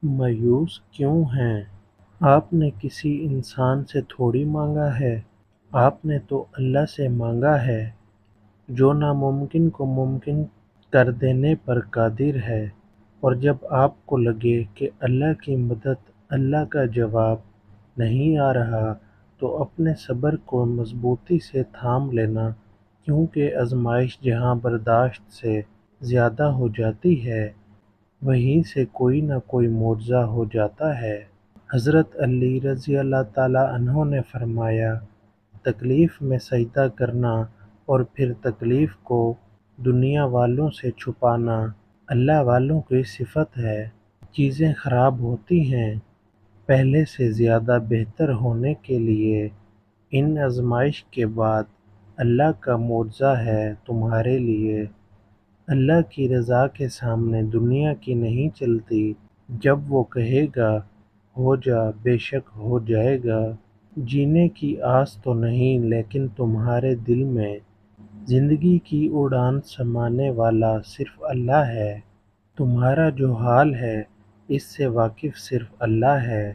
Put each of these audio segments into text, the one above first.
مایوس کیوں ہیں؟ آپ نے کسی انسان سے تھوڑی مانگا ہے، آپ نے تو اللہ سے مانگا ہے جو ناممکن کو ممکن کر دینے پر قادر ہے۔ اور جب آپ کو لگے کہ اللہ کی مدد، اللہ کا جواب نہیں آ رہا تو اپنے صبر کو مضبوطی سے تھام لینا، کیونکہ آزمائش جہاں برداشت سے زیادہ ہو جاتی ہے وہیں سے کوئی نہ کوئی معجزہ ہو جاتا ہے۔ حضرت علی رضی اللہ تعالیٰ عنہ نے فرمایا، تکلیف میں سجدہ کرنا اور پھر تکلیف کو دنیا والوں سے چھپانا اللہ والوں کی صفت ہے۔ چیزیں خراب ہوتی ہیں پہلے سے زیادہ بہتر ہونے کے لیے، ان آزمائش کے بعد اللہ کا معجزہ ہے تمہارے لیے۔ اللہ کی رضا کے سامنے دنیا کی نہیں چلتی، جب وہ کہے گا ہو جا بے شک ہو جائے گا۔ جینے کی آس تو نہیں لیکن تمہارے دل میں زندگی کی اڑان سمانے والا صرف اللہ ہے۔ تمہارا جو حال ہے اس سے واقف صرف اللہ ہے۔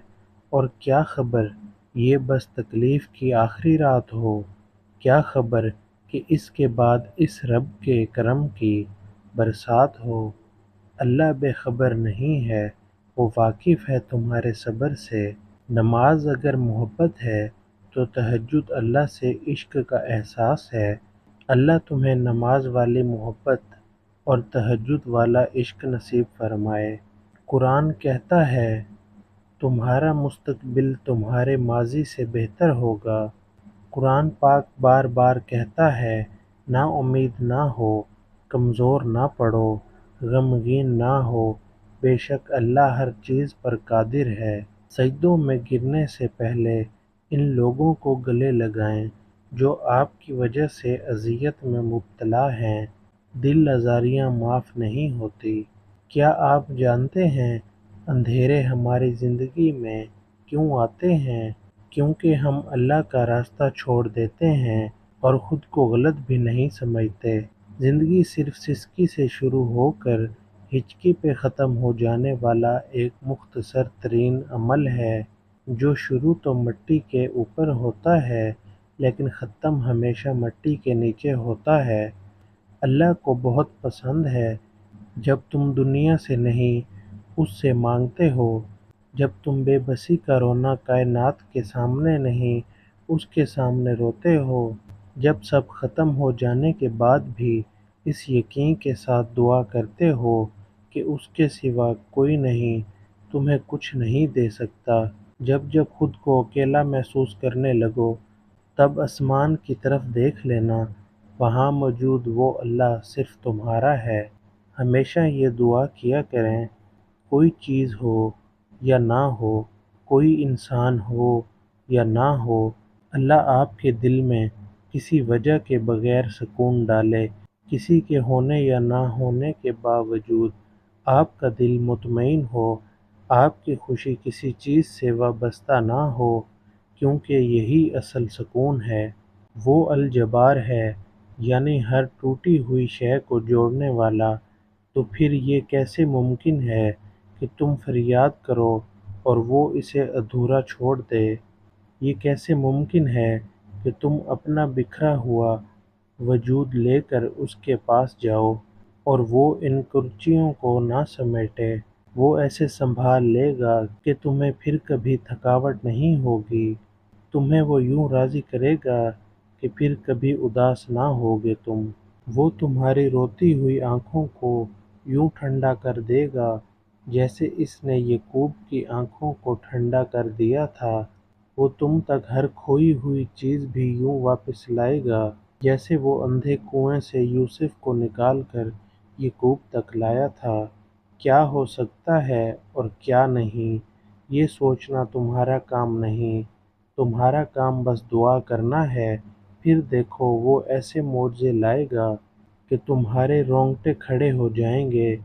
اور کیا خبر یہ بس تکلیف کی آخری رات ہو، کیا خبر کہ اس کے بعد اس رب کے کرم کی برسات ہو۔ اللہ بے خبر نہیں ہے، وہ واقف ہے تمہارے صبر سے۔ نماز اگر محبت ہے تو تہجد اللہ سے عشق کا احساس ہے۔ اللہ تمہیں نماز والی محبت اور تہجد والا عشق نصیب فرمائے۔ قرآن کہتا ہے تمہارا مستقبل تمہارے ماضی سے بہتر ہوگا۔ قرآن پاک بار بار کہتا ہے نا امید نہ ہو، کمزور نہ پڑو، غمگین نہ ہو، بے شک اللہ ہر چیز پر قادر ہے۔ سجدوں میں گرنے سے پہلے ان لوگوں کو گلے لگائیں جو آپ کی وجہ سے اذیت میں مبتلا ہیں، دل آزاریاں معاف نہیں ہوتی۔ کیا آپ جانتے ہیں اندھیرے ہماری زندگی میں کیوں آتے ہیں؟ کیونکہ ہم اللہ کا راستہ چھوڑ دیتے ہیں اور خود کو غلط بھی نہیں سمجھتے۔ زندگی صرف سسکی سے شروع ہو کر ہچکی پہ ختم ہو جانے والا ایک مختصر ترین عمل ہے، جو شروع تو مٹی کے اوپر ہوتا ہے لیکن ختم ہمیشہ مٹی کے نیچے ہوتا ہے۔ اللہ کو بہت پسند ہے جب تم دنیا سے نہیں اس سے مانگتے ہو، جب تم بے بسی کا رونا کائنات کے سامنے نہیں اس کے سامنے روتے ہو، جب سب ختم ہو جانے کے بعد بھی اس یقین کے ساتھ دعا کرتے ہو کہ اس کے سوا کوئی نہیں تمہیں کچھ نہیں دے سکتا، جب خود کو اکیلا محسوس کرنے لگو تب آسمان کی طرف دیکھ لینا، وہاں موجود وہ اللہ صرف تمہارا ہے۔ ہمیشہ یہ دعا کیا کریں، کوئی چیز ہو یا نہ ہو، کوئی انسان ہو یا نہ ہو، اللہ آپ کے دل میں کسی وجہ کے بغیر سکون ڈالے، کسی کے ہونے یا نہ ہونے کے باوجود آپ کا دل مطمئن ہو، آپ کی خوشی کسی چیز سے وابستہ نہ ہو، کیونکہ یہی اصل سکون ہے۔ وہ الجبار ہے، یعنی ہر ٹوٹی ہوئی شے کو جوڑنے والا۔ تو پھر یہ کیسے ممکن ہے کہ تم فریاد کرو اور وہ اسے ادھورا چھوڑ دے؟ یہ کیسے ممکن ہے کہ تم اپنا بکھرا ہوا وجود لے کر اس کے پاس جاؤ اور وہ ان کرچیوں کو نہ سمیٹے؟ وہ ایسے سنبھال لے گا کہ تمہیں پھر کبھی تھکاوٹ نہیں ہوگی، تمہیں وہ یوں راضی کرے گا کہ پھر کبھی اداس نہ ہوگے تم۔ وہ تمہاری روتی ہوئی آنکھوں کو یوں ٹھنڈا کر دے گا جیسے اس نے یعقوب کی آنکھوں کو ٹھنڈا کر دیا تھا۔ وہ تم تک ہر کھوئی ہوئی چیز بھی یوں واپس لائے گا جیسے وہ اندھے کنویں سے یوسف کو نکال کر یعقوب تک لایا تھا۔ کیا ہو سکتا ہے اور کیا نہیں، یہ سوچنا تمہارا کام نہیں، تمہارا کام بس دعا کرنا ہے۔ پھر دیکھو وہ ایسے معجزے لائے گا کہ تمہارے رونگٹے کھڑے ہو جائیں گے۔